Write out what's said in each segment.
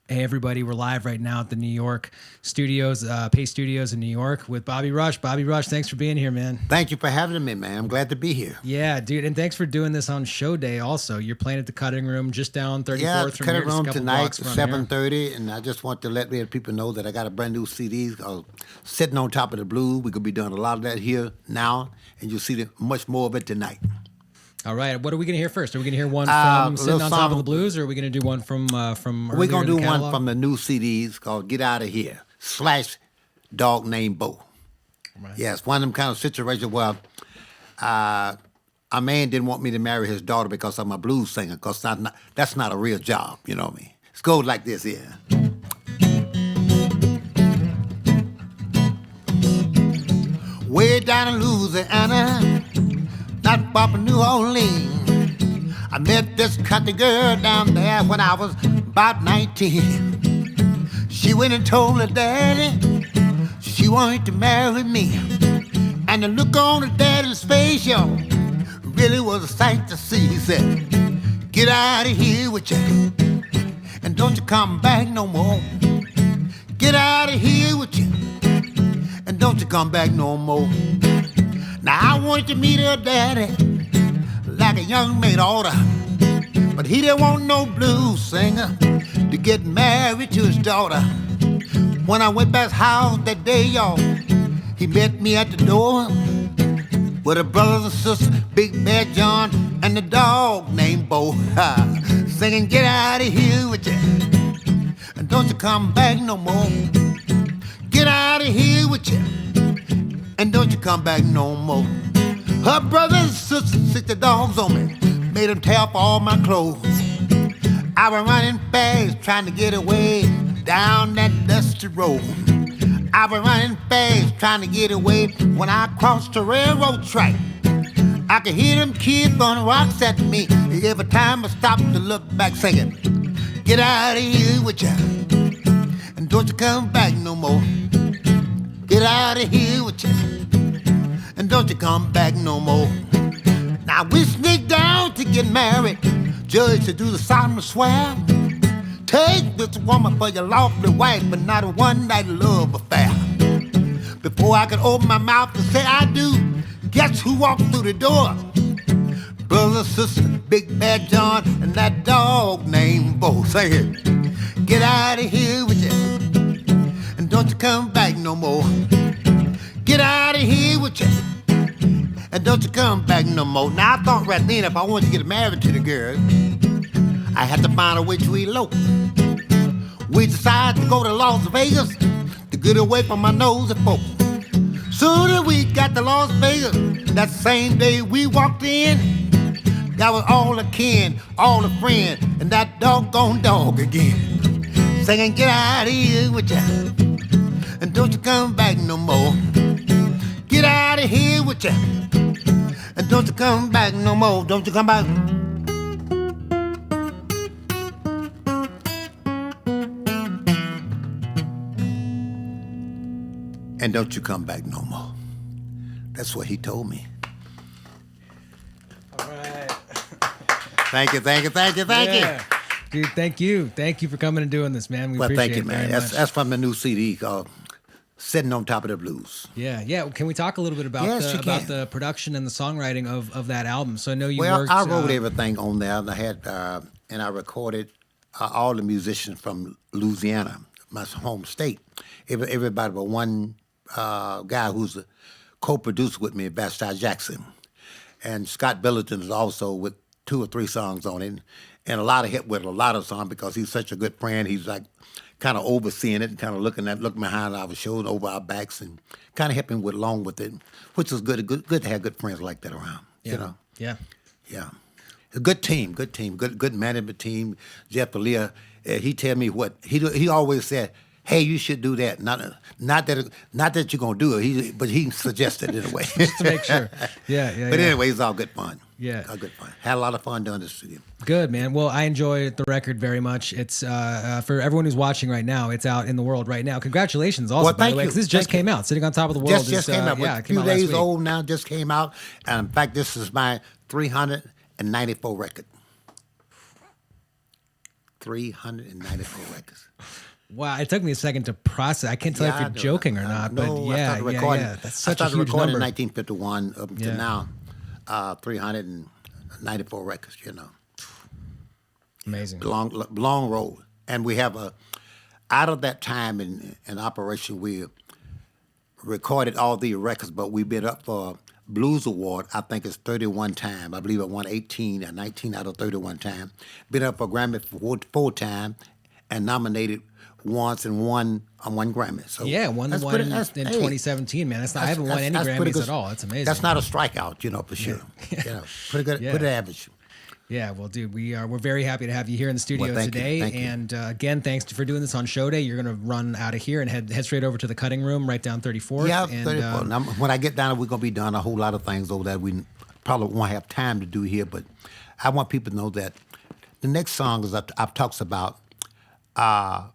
Hey everybody, we're live right now at the New York studios, Paste Studios in New York with Bobby Rush. Bobby Rush, thanks for being here, man. Thank you for having me, man. I'm glad to be here. Yeah, dude, and thanks for doing this on show day also. You're playing at the Cutting Room just down 34th from Cutting here, just a Room couple tonight, blocks from 7:30, and I just want to let people know that I got a brand new CD called Sitting on Top of the Blues. We're going to be doing a lot of that here now, and you'll see much more of it tonight. All right, what are we going to hear first? Are we going to hear one from Sitting on Top of the Blues, or are we going to do one from We're going to do one from the new CDs called Get Out of Here, / Dog Named Bo. Right. Yes, one of them kind of situations where a man didn't want me to marry his daughter because I'm a blues singer, because that's not a real job, you know what I mean? It goes like this here. Way down in Louisiana, not far from New Orleans, I met this country girl down there when I was about 19. She went and told her daddy she wanted to marry me. And the look on her daddy's face, yo, really was a sight to see. He said, get out of here with you, and don't you come back no more. Get out of here with you, and don't you come back no more. Now I wanted to meet her daddy like a young maid oughta, but he didn't want no blues singer to get married to his daughter. When I went back house that day, y'all, he met me at the door with her brothers and sisters, Big Bad John and the dog named Bo, singing, get out of here with you, and don't you come back no more. Get out of here with you, and don't you come back no more. Her brothers and sisters sick the dogs on me, made them tear up all my clothes. I was running fast, trying to get away down that dusty road. I was running fast, trying to get away when I crossed the railroad track. I could hear them kids throwing rocks at me every time I stopped to look back, singing, get out of here with ya, and don't you come back no more. Get out of here with you, and don't you come back no more. Now we sneaked down to get married, judge to do the solemn swear. Take this woman for your lawful wife, but not a one-night love affair. Before I could open my mouth to say I do, guess who walked through the door? Brother, sister, Big Bad John, and that dog named Bo. Say it. Get out of here with you, and don't you come back no more. Get out of here with you, and don't you come back no more. Now I thought right then if I wanted to get married to the girl, I had to find a way to elope. We decided to go to Las Vegas to get away from my nosy folks. Soon as we got to Las Vegas, that same day we walked in, that was all the kin, all the friends, and that doggone dog again, singing, get out of here with ya, and don't you come back no more. Get out of here with ya, and don't you come back no more. Don't you come back. And don't you come back no more. That's what he told me. All right. Thank you. Dude, thank you. Thank you for coming and doing this, man. We appreciate thank you, it man. very much. That's from the new CD called Sitting on Top of the Blues. Yeah. Can we talk a little bit about the production and the songwriting of that album? So I know you worked... I wrote everything on there. I had and I recorded all the musicians from Louisiana, my home state. Everybody but one guy who's a co-producer with me, Bastard Jackson. And Scott Billington is also with 2 or 3 songs on it. And a lot of hit with a lot of songs because he's such a good friend. He's like kind of overseeing it and kind of looking behind our shoulders, over our backs, and kind of helping along with it, which is good to have good friends like that around. Yeah. You know? Yeah. A good team, good management team. Jeff Leah, he tell me what he always said. Hey, you should do that. Not that you're gonna do it. But he suggested it in a way, just to make sure. Yeah. But anyway, it's all good fun. Yeah, all good fun. Had a lot of fun doing this studio. Good, man. Well, I enjoy the record very much. It's for everyone who's watching right now. It's out in the world right now. Congratulations, also, by the way, 'cause this just came out. Sitting on Top of the World just came out. Yeah, a few days old now. Just came out, and in fact, this is my 394 record. 394 records. Wow, it took me a second to process. I can't tell if you're joking or not, but yeah. That's such a huge number. I started recording in 1951 up to now, 394 records, Amazing. Long road. And we have out of that time in operation, we recorded all the records, but we've been up for Blues Award, I think it's 31 times. I believe it won 18 or 19 out of 31 times. Been up for Grammy for 4 times and nominated once and won one Grammy. So won the one in 2017, man. I haven't won any Grammys at all. That's amazing. That's not a strikeout, for sure. Pretty good average. Yeah, well, dude, we're very happy to have you here in the studio today. Thank you. And again, thanks for doing this on Show Day. You're going to run out of here and head straight over to the cutting room right down 34th. Yeah, 34th. Now, when I get down, we're going to be doing a whole lot of things over there we probably won't have time to do here. But I want people to know that the next song is I've talks about a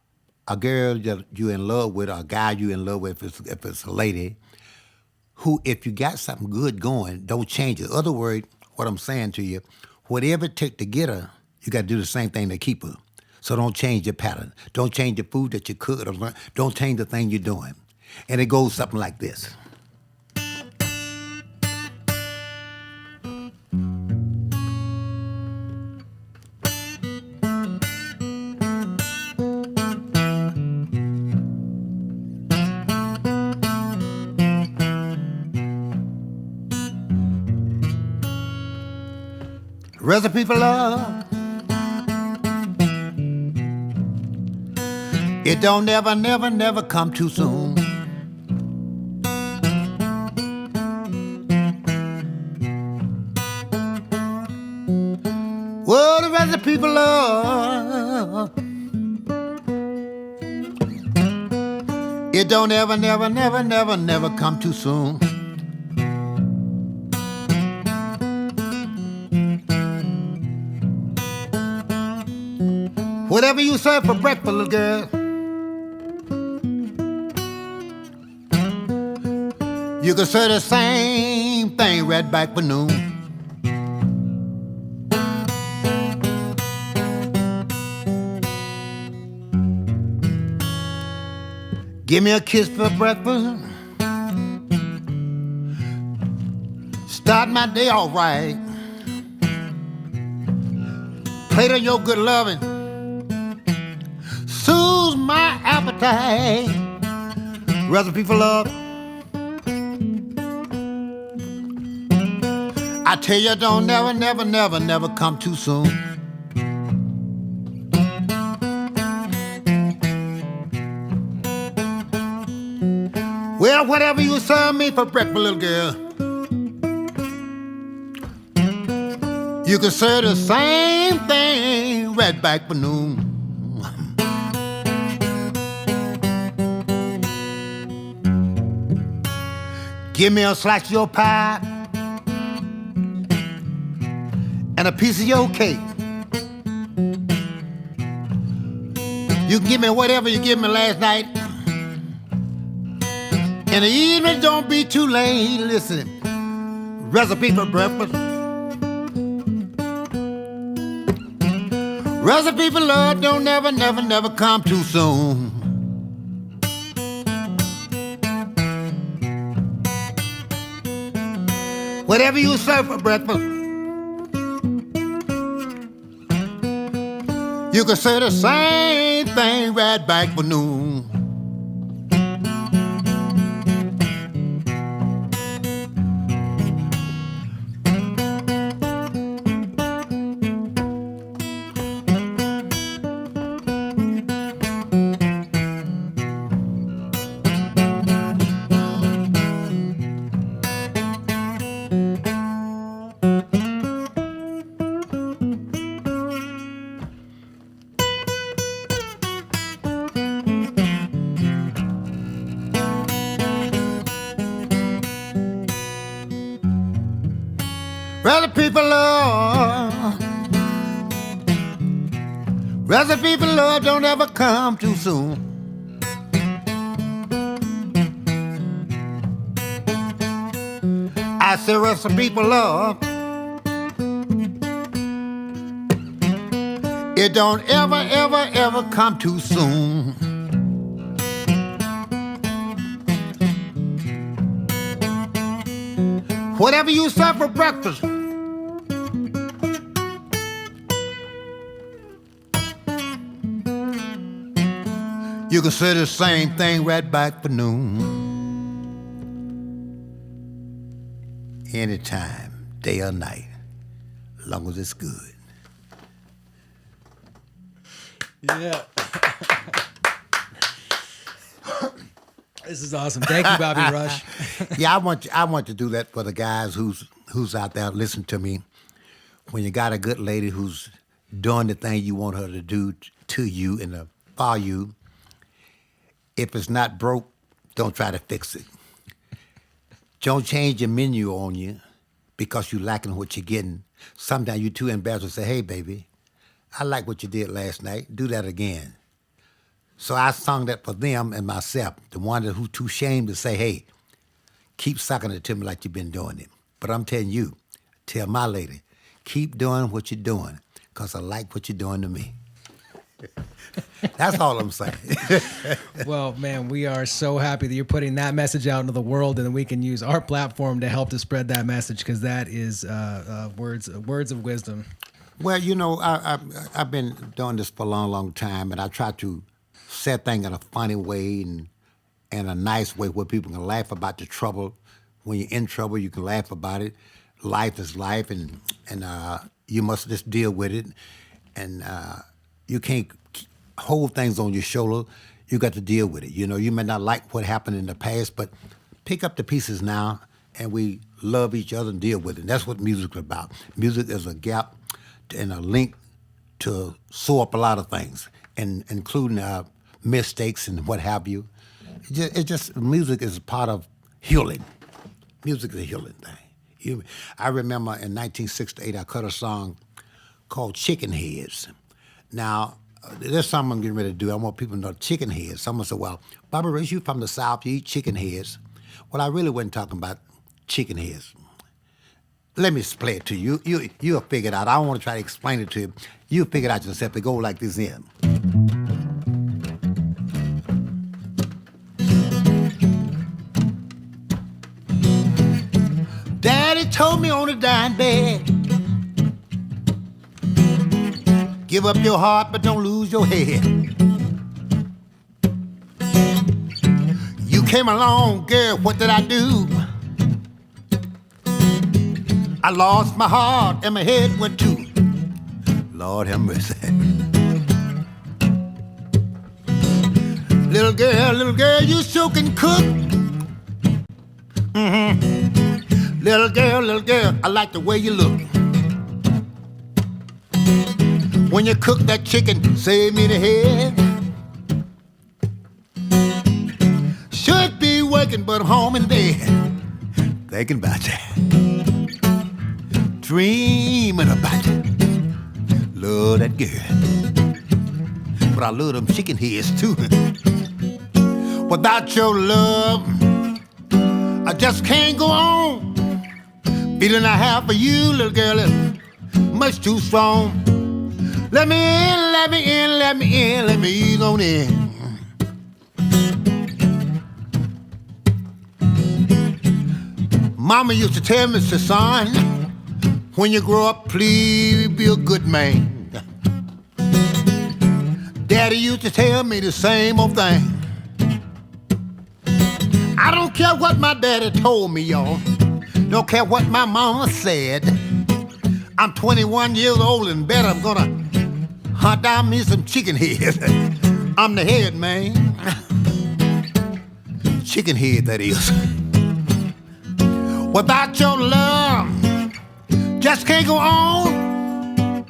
girl that you're in love with, or a guy you're in love with, if it's a lady, who, if you got something good going, don't change it. In other words, what I'm saying to you, whatever it takes to get her, you got to do the same thing to keep her. So don't change your pattern. Don't change the food that you cook. Don't change the thing you're doing. And it goes something like this. Recipe for love. It don't never come too soon. Well, the recipe for love. It don't never come too soon. Whatever you serve for breakfast, little girl, you can serve the same thing right back for noon. Give me a kiss for breakfast. Start my day all right. Plate of your good loving. Soothes my appetite. Recipe for love. I tell you, don't never come too soon. Well, whatever you serve me for breakfast, little girl, you can serve the same thing right back for noon. Give me a slice of your pie and a piece of your cake. You can give me whatever you gave me last night. In the evening, don't be too late. Listen, recipe for breakfast. Recipe for love don't never come too soon. Whatever you serve for breakfast, you can say the same thing right back for noon. Recipe for love. Recipe for love don't ever come too soon. I say recipe for love. It don't ever never ever come too soon. Whatever you serve for breakfast, you can say the same thing right back for noon. Anytime, day or night, as long as it's good. Yeah. This is awesome. Thank you, Bobby Rush. Yeah, I want to do that for the guys who's out there. Listen to me. When you got a good lady who's doing the thing you want her to do to you and for you, if it's not broke, don't try to fix it. Don't change your menu on you because you're lacking what you're getting. Sometimes you're too embarrassed to say, hey, baby, I like what you did last night. Do that again. So I sung that for them and myself, the one who's too ashamed to say, hey, keep sucking it to me like you've been doing it. But I'm telling you, tell my lady, keep doing what you're doing because I like what you're doing to me. That's all I'm saying. Well, man, we are so happy that you're putting that message out into the world, and that we can use our platform to help to spread that message, because that is words of wisdom. Well, you know, I've been doing this for a long, long time, and I try to say things in a funny way and a nice way where people can laugh about the trouble. When you're in trouble, you can laugh about it. Life is life, and you must just deal with it. And you can't hold things on your shoulder. You got to deal with it. You know, you may not like what happened in the past, but pick up the pieces now, and we love each other and deal with it. And that's what music is about. Music is a gap and a link to sew up a lot of things, and including mistakes and what have you. It's just music is a part of healing. Music is a healing thing. I remember in 1968, I cut a song called Chicken Heads. Now, there's something I'm getting ready to do. I want people to know chicken heads. Someone said, well, Bobby Rush, you from the South, you eat chicken heads. Well, I really wasn't talking about chicken heads. Let me play it to you. You'll figure it out. I don't want to try to explain it to you. You'll figure it out yourself. It go like this in. Daddy told me on the dying bed, give up your heart, but don't lose your head. You came along, girl, what did I do? I lost my heart and my head went too. Lord have mercy. Little girl, you sure can cook. Mm-hmm. Little girl, I like the way you look. When you cook that chicken, save me the head. Should be working, but I'm home in bed, thinking about you, dreaming about you. Love that girl, but I love them chicken heads too. Without your love, I just can't go on. Feeling I have for you, little girl, is much too strong. Let me in, let me in, let me in, let me ease on in. Mama used to tell me, son, when you grow up, please be a good man. Daddy used to tell me the same old thing. I don't care what my daddy told me, y'all. Don't care what my mama said. I'm 21 years old and better. I'm gonna hunt down me some chicken heads. I'm the head, man. Chicken head, that is. Without your love, just can't go on.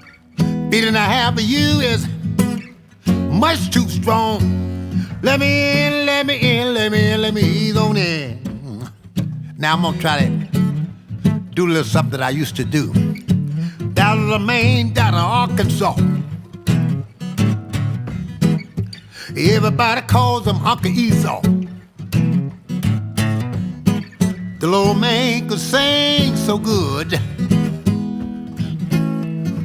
Feeling I have for you is much too strong. Let me in, let me in, let me in, let me ease on in. Now I'm gonna try to do a little something that I used to do. Down to Maine, down to Arkansas. Everybody calls him Uncle Esau. The little man could sing so good.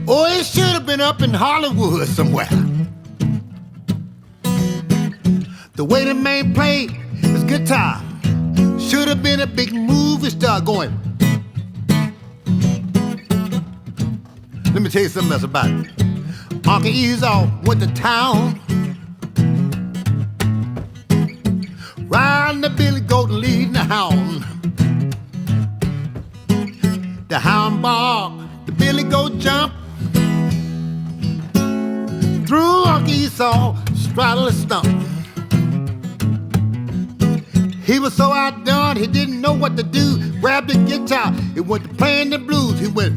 Oh, it should have been up in Hollywood somewhere. The way the man played his guitar should have been a big movie star going. Let me tell you something else about it. Uncle Esau went to town, riding the billy goat and leading the hound. The hound barked, the billy goat jumped, threw Uncle Esau, straddled his stump. He was so outdone, he didn't know what to do. Grabbed the guitar, he went to playing the blues. He went,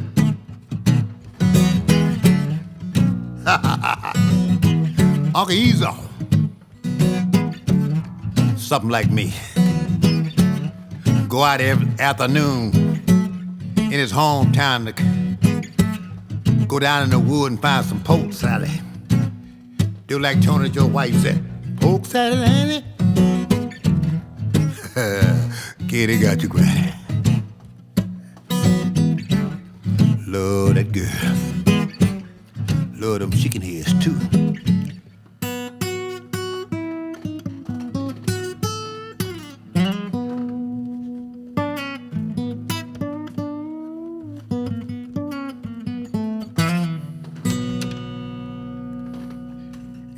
Uncle Esau, something like me. Go out every afternoon in his hometown to go down in the wood and find some poke salad. Do like Tony Joe White said, poke salad, ain't it? Kid, they got you, Granny. Love that girl. Love them chicken heads, too.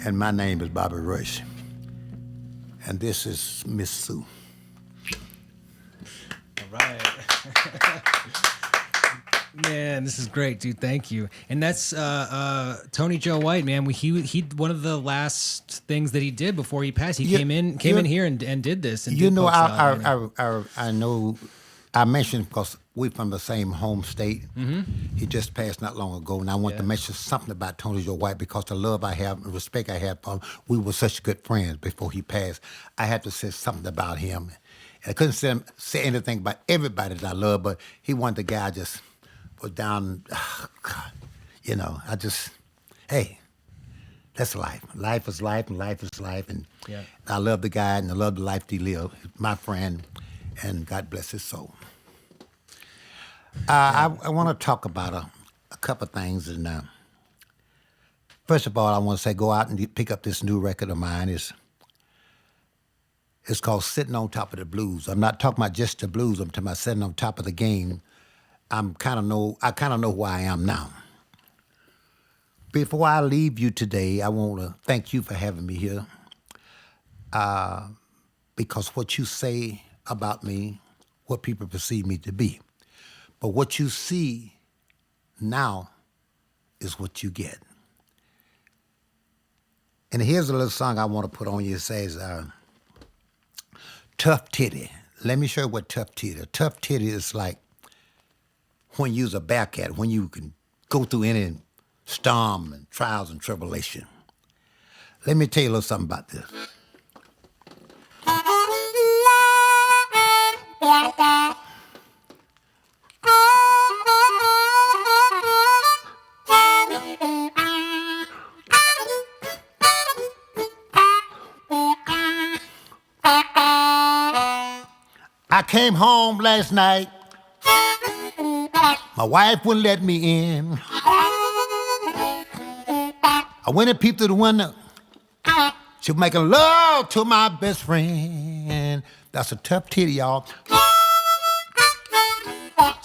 And my name is Bobby Rush. And this is Miss Sue. All right. Man, this is great, dude. Thank you. And that's Tony Joe White, man. He one of the last things that he did before he passed. He came in here and did this. And you know, I know. I mentioned because we're from the same home state. Mm-hmm. He just passed not long ago, and I want to mention something about Tony Joe White because the love I have and respect I have for him. We were such good friends before he passed. I had to say something about him. I couldn't say anything about everybody that I love, but he wasn't the guy I just was down. Oh, God, you know, hey, that's life. Life is life, and life is life. And I love the guy, and I love the life he lived. My friend, and God bless his soul. I want to talk about a couple of things. And first of all, I want to say go out and pick up this new record of mine. It's called Sitting on Top of the Blues. I'm not talking about just the blues. I'm talking about sitting on top of the game. I kind of know who I am now. Before I leave you today, I want to thank you for having me here. Because what you say about me, what people perceive me to be. But what you see now is what you get. And here's a little song I want to put on you. It says, Tough Titty. Let me show you what tough titty is. Tough titty is like when you're a Bearcat, when you can go through any storm and trials and tribulation. Let me tell you a little something about this. I came home last night. My wife wouldn't let me in. I went and peeped through the window. She was making love to my best friend. That's a tough titty, y'all.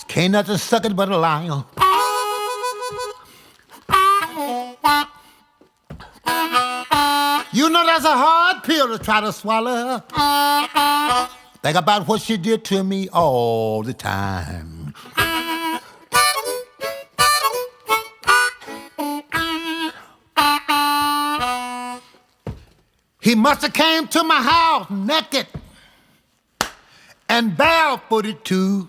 Can't nothing suck it but a lion. You know that's a hard pill to try to swallow. Think about what she did to me all the time. He must have came to my house naked and barefooted too.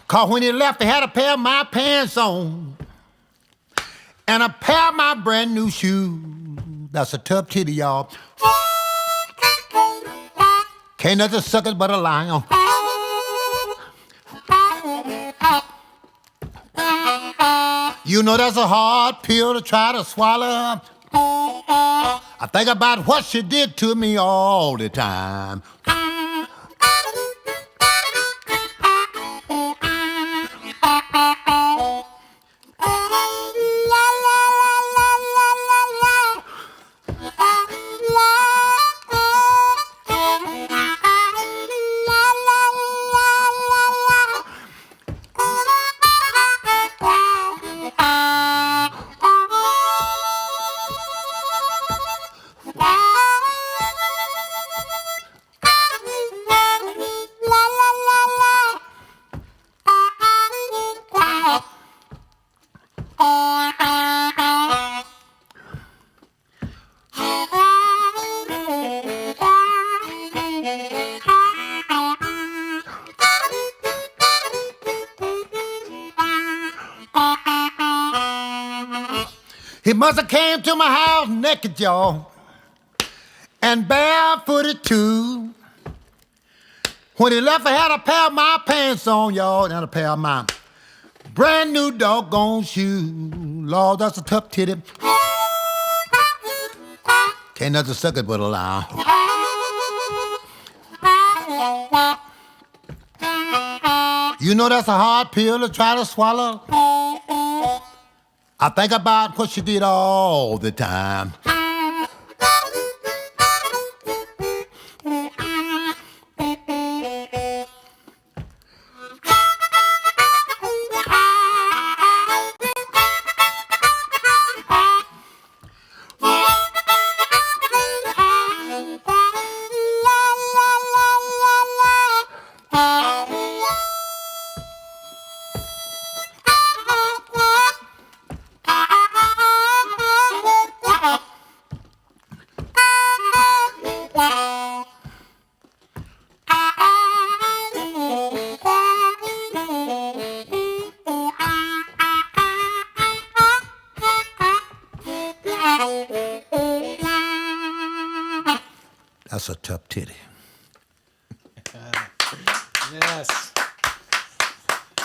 'Cause when he left, he had a pair of my pants on and a pair of my brand new shoes. That's a tough titty, y'all. Can't nothing suck it but a lion. You know that's a hard pill to try to swallow. I think about what she did to me all the time. La la la la la la la. He must have came to my house naked, y'all, and barefooted too. When he left, I had a pair of my pants on, y'all, and a pair of my brand new doggone shoes. Lord, that's a tough titty. Can't nothing suck it but allow. You know that's a hard pill to try to swallow. I think about what she did all the time. That's a tough titty. Yes.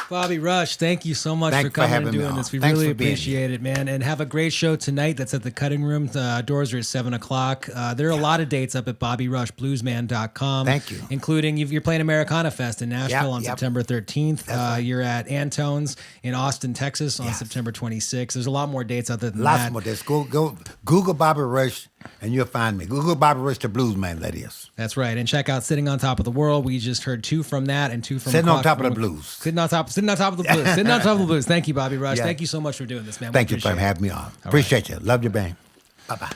Bobby Rush, thank you so much Thanks for coming having and me doing on. this. We Thanks really for being appreciate it, man. And have a great show tonight. That's at the Cutting Room. Doors are at 7 o'clock. There are a lot of dates up at BobbyRushBluesman.com. Thank you. Including you're playing Americana Fest in Nashville on Yep. September 13th. Right. You're at Antone's in Austin, Texas on September 26th. There's a lot more dates other than Lots that. more days. Go Google Bobby Rush and you'll find me. Google Bobby Rush the Bluesman, that is. That's right. And check out Sitting on Top of the World. We just heard 2 from that and 2 from Sitting on Across Top of the from- Blues. Sitting on top of the blues. Sitting on top of the blues. Thank you, Bobby Rush. Yeah. Thank you so much for doing this, man. We Thank you for appreciate it. having me on. Appreciate you. Love you, man. Bye-bye.